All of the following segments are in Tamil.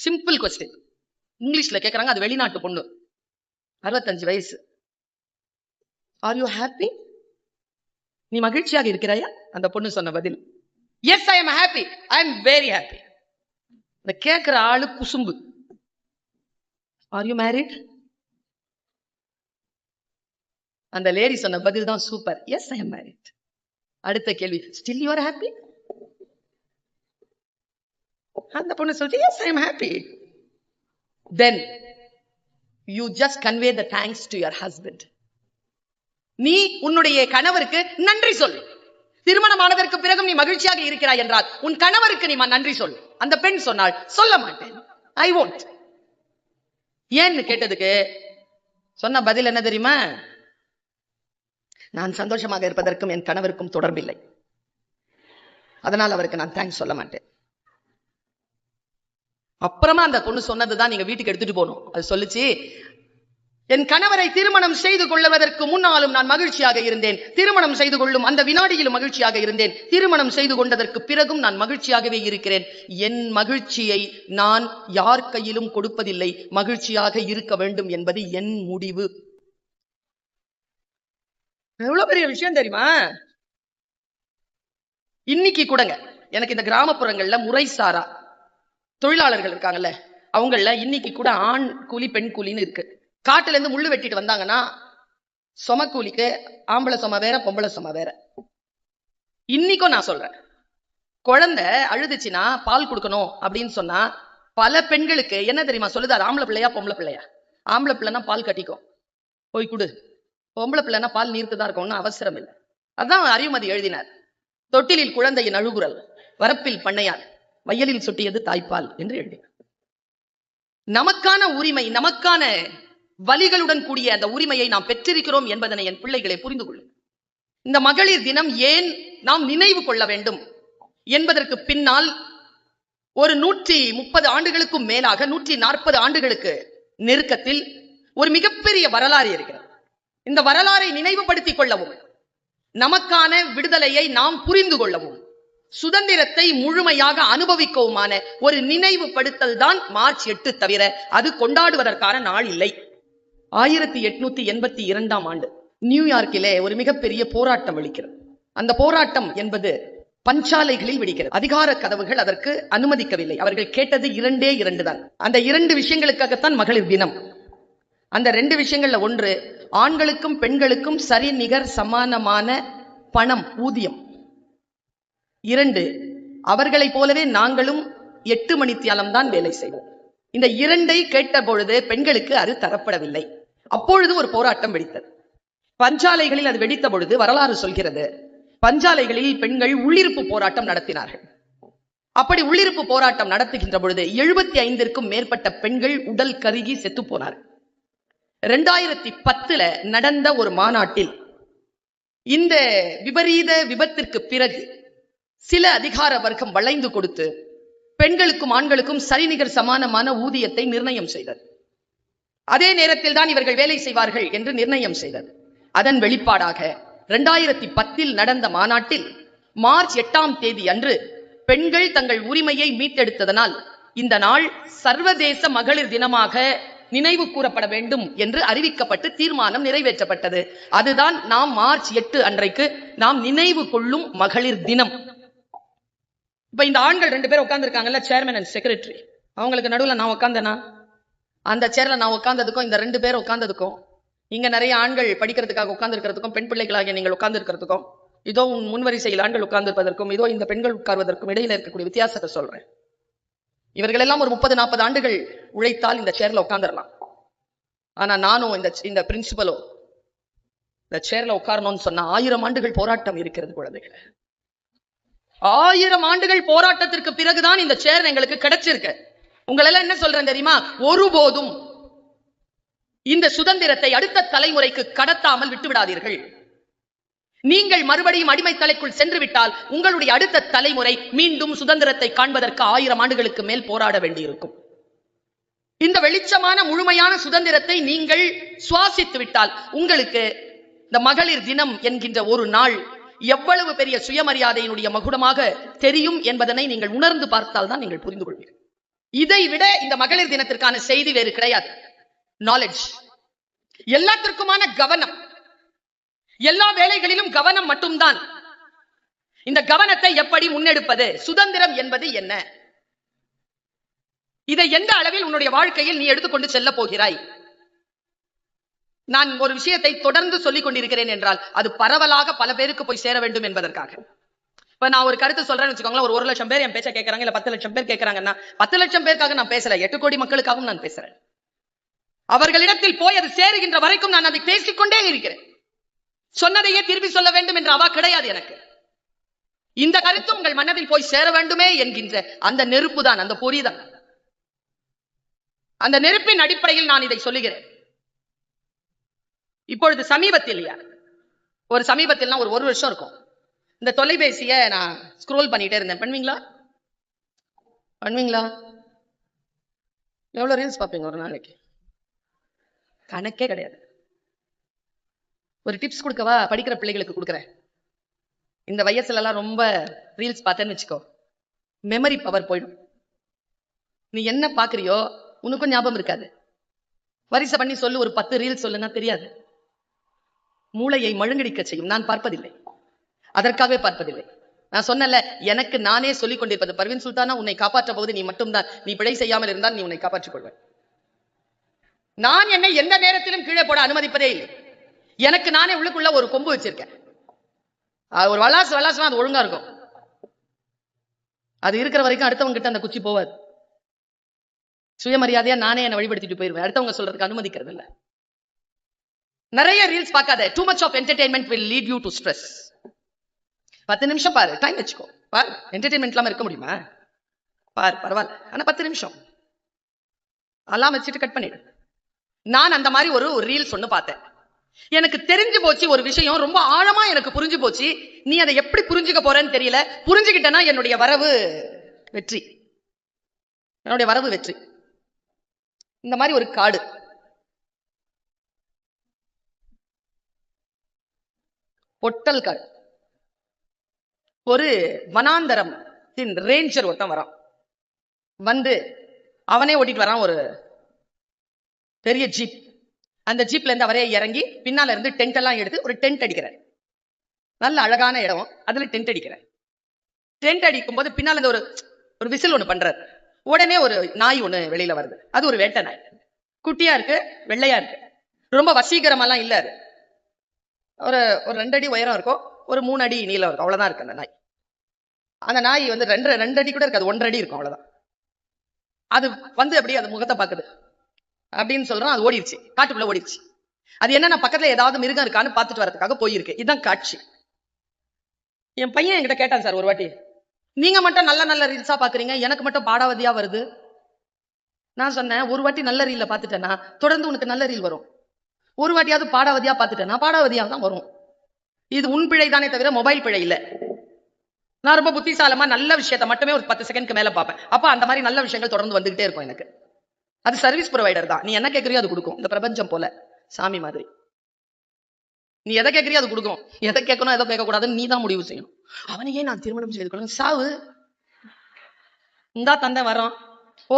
சிம்பிள் கொஸ்டின், இங்கிலீஷ்ல கேட்கறாங்க. அது வெளிநாட்டு பொண்ணு, 65 வயசு. Are you happy? நீ மகிழ்ச்சியாக இருக்கிறாயா? அந்த பொண்ணு சொன்ன பதில், yes I am happy, I am very happy. இந்த கேட்கிற ஆளு குசும்பு. Are you married? அந்த லேடி சொன்ன பதில் தான் super, yes I am married. அடுத்த கேள்வி, ஸ்டில் யூ ஆர் ஹாப்பி? அந்த பொண்ணு சொல்லுது, yes I am happy. Then you just convey the thanks to your husband. நீ உன்னுடைய கணவருக்கு நன்றி சொல். திருமணமானதற்கு பிறகும் நீ மகிழ்ச்சியாக இருக்கிறாய் என்றால் உன் கணவருக்கு நீ நன்றி சொல். அந்த பெண் சொன்னாள், சொல்ல மாட்டேன், ஐ won't. ஏன்னு கேட்டதுக்கு சொன்ன பதில் என்ன தெரியுமா? நான் சந்தோஷமாக இருப்பதற்கும் என் கணவருக்கும் தொடர்பில்லை, அதனால் அவருக்கு நான் தேங்க்ஸ் சொல்ல மாட்டேன். அப்புறமா அந்த பொண்ணு சொன்னதுதான் நீங்க வீட்டுக்கு எடுத்துட்டு போகணும். அது சொல்லுச்சு, என் கணவரை திருமணம் செய்து கொள்வதற்கு முன்னாலும் நான் மகிழ்ச்சியாக இருந்தேன், திருமணம் செய்து கொள்ளும் அந்த வினாடியிலும் மகிழ்ச்சியாக இருந்தேன், திருமணம் செய்து கொண்டதற்கு பிறகும் நான் மகிழ்ச்சியாகவே இருக்கிறேன். என் மகிழ்ச்சியை நான் யார் கையிலும் கொடுப்பதில்லை, மகிழ்ச்சியாக இருக்க வேண்டும் என்பது என் முடிவு. எவ்வளவு பெரிய விஷயம் தெரியுமா? இன்னைக்கு கூடங்க எனக்கு இந்த கிராமப்புறங்கள்ல முறைசாரா தொழிலாளர்கள் இருக்காங்கல்ல, அவங்கள இன்னைக்கு கூட ஆண் கூலி பெண் கூலின்னு இருக்கு. காட்டுல இருந்து முள்ளு வெட்டிட்டு வந்தாங்கன்னா சொம கூலிக்கு ஆம்பளை சொம வேற, பொம்பளை சொம வேற. இன்னைக்கும் நான் சொல்றேன், குழந்தை அழுதுச்சுன்னா பால் கொடுக்கணும் அப்படின்னு சொன்னா பல பெண்களுக்கு என்ன தெரியுமா சொல்லுது? அது ஆம்பளை பிள்ளையா பொம்பளை பிள்ளையா? ஆம்பளை பிள்ளைன்னா பால் கட்டிக்கும், போய் கொடு. பொம்பளை பிள்ளைன்னா பால் நீர்த்துதான் இருக்கும்னு அவசரம் இல்லை. அதான் அறிவுமதி எழுதினார், தொட்டிலில் குழந்தையின் அழுகுரல், வரப்பில் பண்ணையால், வயலில் சுட்டியது தாய்ப்பால் என்று எழுதினார். நமக்கான உரிமை, நமக்கான வலிகளுடன் கூடிய அந்த உரிமையை நாம் பெற்றிருக்கிறோம் என்பதனை என் பிள்ளைகளை புரிந்து கொள்ளும். இந்த மகளிர் தினம் ஏன் நாம் நினைவு கொள்ள வேண்டும் என்பதற்கு பின்னால் ஒரு 130 ஆண்டுகளுக்கும் மேலாக 140 ஆண்டுகளுக்கு நெருக்கத்தில் ஒரு மிகப்பெரிய வரலாறு இருக்கிறது. இந்த வரலாறை நினைவுபடுத்திக் கொள்ளவும், நமக்கான விடுதலையை நாம் புரிந்து கொள்ளவும், சுதந்திரத்தை முழுமையாக அனுபவிக்கவுமான ஒரு நினைவுபடுத்தல் தான் மார்ச் 8 தவிர அது கொண்டாடுவதற்கான நாள் இல்லை. 1882ஆம் ஆண்டு நியூயார்க்கிலே ஒரு மிகப்பெரிய போராட்டம் வெடிக்கிறது. அந்த போராட்டம் என்பது பஞ்சாலைகளில் வெடிக்கிறது. அதிகார கதவுகள் அதற்கு அனுமதிக்கவில்லை. அவர்கள் கேட்டது 2 தான். அந்த 2 விஷயங்களுக்காகத்தான் மகளிர் தினம். அந்த 2 விஷயங்கள்ல ஒன்று, ஆண்களுக்கும் பெண்களுக்கும் சரிநிகர் சமானமான பணம், ஊதியம். 2, அவர்களைப் போலவே நாங்களும் 8 மணித்தியாலம் தான் வேலை செய்வோம். இந்த 2ஐ கேட்ட பொழுது பெண்களுக்கு அது தரப்படவில்லை. அப்பொழுது ஒரு போராட்டம் வெடித்தது. பஞ்சாலைகளில் அது வெடித்த பொழுது வரலாறு சொல்கிறது, பஞ்சாலைகளில் பெண்கள் உள்ளிருப்பு போராட்டம் நடத்தினார்கள். அப்படி உள்ளிருப்பு போராட்டம் நடத்துகின்ற பொழுது 75க்கும் மேற்பட்ட பெண்கள் உடல் கருகி செத்து போனார்கள். 2010 நடந்த ஒரு மாநாட்டில் இந்த விபரீத விபத்திற்கு பிறகு சில அதிகார வர்க்கம் வளைந்து கொடுத்து பெண்களுக்கும் ஆண்களுக்கும் சரிநிகர் சமானமான ஊதியத்தை நிர்ணயம் செய்தது. அதே நேரத்தில் தான் இவர்கள் வேலை செய்வார்கள் என்று நிர்ணயம் செய்தது. அதன் வெளிப்பாடாக 2010 நடந்த மாநாட்டில் மார்ச் 8ஆம் தேதி அன்று பெண்கள் தங்கள் உரிமையை மீட்டெடுத்ததனால் இந்த நாள் சர்வதேச மகளிர் தினமாக நினைவு கூறப்பட வேண்டும் என்று அறிவிக்கப்பட்டு தீர்மானம் நிறைவேற்றப்பட்டது. அதுதான் நாம் மார்ச் 8 அன்றைக்கு நாம் நினைவு கொள்ளும் மகளிர் தினம். இப்ப இந்த ஆண்கள் 2 பேர் உட்கார்ந்து இருக்காங்கல்ல, சேர்மன் அண்ட் செக்ரட்டரி, அவங்களுக்கு நடுவில் நான் உட்கார்ந்தேனா? அந்த சேர்ல நான் உட்கார்ந்ததுக்கும் இந்த 2 பேர் உட்கார்ந்ததுக்கும், இங்க நிறைய ஆண்கள் படிக்கிறதுக்காக உட்கார்ந்து இருக்கிறதுக்கும், பெண் பிள்ளைகளாக நீங்கள் உட்கார்ந்து இருக்கிறதுக்கும், இதோ முன்வரிசையில் ஆண்கள் உட்கார்ந்து இருப்பதற்கும், இதோ இந்த பெண்கள் உட்கார்வதற்கும் இடையில இருக்கக்கூடிய வித்தியாசத்தை சொல்றேன். இவர்கள் எல்லாம் ஒரு 30-40 ஆண்டுகள் உழைத்தால் இந்த சேர்ல உட்கார்ந்துடலாம். ஆனா நானும் இந்த பிரின்சிபலோ இந்த சேர்ல உட்காரணும்னு சொன்னா 1000 ஆண்டுகள் போராட்டம் இருக்கிறது குழந்தைகளை. 1000 ஆண்டுகள் போராட்டத்திற்கு பிறகுதான் இந்த சேர் எங்களுக்கு கிடைச்சிருக்கு. உங்களெல்லாம் என்ன சொல்றேன் தெரியுமா? ஒருபோதும் இந்த சுதந்திரத்தை அடுத்த தலைமுறைக்கு கடத்தாமல் விட்டு விடாதீர்கள். நீங்கள் மறுபடியும் அடிமை தலைக்குள் சென்று விட்டால் உங்களுடைய அடுத்த தலைமுறை மீண்டும் சுதந்திரத்தை காண்பதற்கு 1000 ஆண்டுகளுக்கு மேல் போராட வேண்டியிருக்கும். இந்த வெளிச்சமான முழுமையான சுதந்திரத்தை நீங்கள் சுவாசித்து விட்டால் உங்களுக்கு இந்த மகளிர் தினம் என்கின்ற ஒரு நாள் எவ்வளவு பெரிய சுயமரியாதையினுடைய மகுடமாக தெரியும் என்பதனை நீங்கள் உணர்ந்து பார்த்தால் தான் நீங்கள் புரிந்து கொள்வீர்கள். இதை விட இந்த மகளிர் தினத்திற்கான செய்தி வேறு கிடையாது. நாலேஜ், எல்லாத்திற்குமான கவனம், எல்லா வேலைகளிலும் கவனம் மட்டும்தான். இந்த கவனத்தை எப்படி முன்னெடுப்பது? சுதந்திரம் என்பது என்ன? இதை எந்த அளவில் உன்னுடைய வாழ்க்கையில் நீ எடுத்துக்கொண்டு செல்ல போகிறாய்? நான் ஒரு விஷயத்தை தொடர்ந்து சொல்லிக் கொண்டிருக்கிறேன் என்றால் அது பரவலாக பல பேருக்கு போய் சேர வேண்டும் என்பதற்காக. இப்ப நான் ஒரு கருத்து சொல்றேன்னு வச்சுக்கோங்களேன், ஒரு 1 லட்சம் பேர் என் பேச்ச கேட்கறாங்க, இல்ல 10 லட்சம் பேர் கேட்கறாங்கன்னா 10 லட்சம் பேருக்காக நான் பேசல, 8 கோடி மக்களுக்காகவும் நான் பேசுறேன். அவர்களிடத்தில் போய் அது சேருகின்ற வரைக்கும் நான் அதை பேசிக்கொண்டே இருக்கிறேன். சொன்னதையே திருப்பி சொல்ல வேண்டும் என்ற அவா கிடையாது எனக்கு. இந்த கருத்து உங்கள் மனதில் போய் சேர வேண்டுமே என்கின்ற அந்த நெருப்பு தான், அந்த பொறிதான். அந்த நெருப்பின் அடிப்படையில் நான் இதை சொல்லுகிறேன். இப்பொழுது சமீபத்தில் ஒரு வருஷம் இருக்கும், இந்த தொலைபேசிய நான் ஸ்க்ரோல் பண்ணிட்டே இருந்தேன். பண்ணுவீங்களா? எவ்வளவு ரீல்ஸ் பார்ப்பீங்க ஒரு நாளைக்கு? கணக்கே கிடையாது. ஒரு டிப்ஸ் கொடுக்கவா? படிக்கிற பிள்ளைகளுக்கு கொடுக்குறேன். இந்த வயசுல எல்லாம் ரொம்ப ரீல்ஸ் பார்த்தேன்னு வச்சுக்கோ, மெமரி பவர் போயிடும். நீ என்ன பாக்குறியோ உனக்கும் ஞாபகம் இருக்காது. வரிசை பண்ணி சொல்லு, ஒரு 10 ரீல்ஸ் சொல்லுன்னா தெரியாது. மூளையை மழுங்கடிக்க செய்யும். நான் பார்ப்பதில்லை, அதற்காகவே பார்ப்பதில்லை. நான் சொன்னல, எனக்கு நானே சொல்லிக் கொண்டிருப்பது, பர்வீன் சுல்தானா உன்னை காப்பாற்ற போது நீ மட்டும்தான். நீ பிழை செய்யாமல் இருந்தால் நீ உன்னை காப்பாற்றிக் கொள்வேன். நான் என்னை எந்த நேரத்திலும் கீழே போட அனுமதிப்பதே இல்லை. எனக்கு நானே உள்ளுக்குள்ள ஒரு கொம்பு வச்சிருக்கேன். ஒரு வளாசம் அது ஒழுங்கா இருக்கும். அது இருக்கிற வரைக்கும் அடுத்தவங்க கிட்ட அந்த குச்சி போவாது. சுயமரியாதையா நானே என்னை வழிபடுத்திட்டு போயிருவேன். அடுத்தவங்க சொல்றதுக்கு அனுமதிக்கிறது இல்ல. நிறைய ரீல்ஸ் பார்க்காத. Too much of entertainment will lead you to stress. 10 நிமிஷம் பாரு, டைம் வச்சுக்கோ. பாரு, என்டர்டைன்மெண்ட் இல்லாம இருக்க முடியுமா? பாரு, பரவாயில்ல, ஆனா 10 நிமிஷம் எல்லாம் வச்சுட்டு கட் பண்ணிடு. நான் அந்த மாதிரி ஒரு ரீல்ஸ் ஒண்ணு பார்த்தேன். எனக்கு தெரிஞ்சு போச்சு ஒரு விஷயம், ரொம்ப ஆழமா எனக்கு புரிஞ்சு போச்சு. நீ அதை எப்படி புரிஞ்சுக்க போறேன்னு தெரியல. புரிஞ்சுக்கிட்டனா என்னுடைய வரவு வெற்றி. இந்த மாதிரி ஒரு காடு, பொட்டல் காடு, ஒரு வனாந்தரம் ரேஞ்சர் ஒருத்தன் வரான். வந்து அவனே ஓட்டிட்டு வரான் ஒரு பெரிய ஜீப். அந்த ஜீப்ல இருந்து அவரே இறங்கி பின்னால இருந்து டென்ட் எல்லாம் எடுத்து ஒரு டென்ட் அடிக்கிறார். நல்ல அழகான இடம், அதுல டென்ட் அடிக்கிறார். டென்ட் அடிக்கும் போது பின்னால இருந்து ஒரு விசில் ஒண்ணு பண்றாரு. உடனே ஒரு நாய் ஒண்ணு வெளியில வருது. அது ஒரு வேட்டை நாய். குட்டியா இருக்கு, வெள்ளையா இருக்கு, ரொம்ப வசீகரமெல்லாம் இல்ல. அது ஒரு 2 அடி உயரம் இருக்கும், ஒரு 3 அடி நீளம் இருக்கும், அவ்வளவுதான் இருக்கு அந்த நாய். அந்த நாய் வந்து 2 அடி கூட இருக்காது, 1.5 அடி இருக்கும், அவ்வளவுதான். அது வந்து அப்படியே அது முகத்தை பாக்குது அப்படின்னு சொல்றான். அது ஓடிடுச்சு, காட்டுக்குள்ள ஓடிடுச்சு. அது என்னன்னா பக்கத்துல ஏதாவது மிருகம் இருக்கான்னு பார்த்துட்டு வரதுக்காக போயிருக்கு. இதுதான் காட்சி. என் பையன் என்கிட்ட கேட்டான், சார் ஒரு வாட்டி நீங்க மட்டும் நல்ல ரீல்ஸா பாக்குறீங்க, எனக்கு மட்டும் பாடாவதியா வருது. நான் சொன்னேன், ஒரு வாட்டி நல்ல ரீல்ல பாத்துட்டேன்னா தொடர்ந்து உனக்கு நல்ல ரீல் வரும். ஒரு வாட்டியாவது பாடாவதியா பாத்துட்டேன்னா பாடாவதியா தான் வரும். இது உன் பிழை தானே தவிர மொபைல் பிழை இல்ல. நான் ரொம்ப புத்திசாலமா நல்ல விஷயத்த மட்டுமே ஒரு 10 செகண்ட்க்கு மேல பார்ப்பேன். அப்ப அந்த மாதிரி நல்ல விஷயங்கள் தொடர்ந்து வந்துகிட்டே இருக்கும் எனக்கு. அது சர்வீஸ் ப்ரொவைடர் தான். நீ என்ன கேட்கறியோ அது கொடுக்கும். இந்த பிரபஞ்சம் போல சாமி மாதிரி. நீ எதை கேட்கறியோ அது கொடுக்கும். எதை கேட்கணும் எதை கேட்க கூடாதுன்னு நீ தான் முடிவு செய்யணும். அவனையே நான் திருமணம் செய்து கொள்ள சாவு இந்தா தந்தை வரோம். ஓ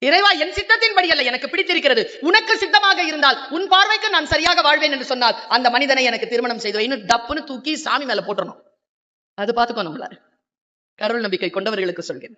இறைவா, என் சித்தத்தின்படி அல்ல, எனக்கு பிடித்திருக்கிறது. உனக்கு சித்தமாக இருந்தால் உன் பார்வைக்கு நான் சரியாக வாழ்வேன் என்று சொன்னால் அந்த மனிதனை எனக்கு திருமணம் செய்து வைன்னு டப்புன்னு தூக்கி சாமி மேல போட்டுறணும். அது பார்த்துக்கோ. நம்மள கடவுள் நம்பிக்கை கொண்டவர்களுக்கு சொல்கிறேன்.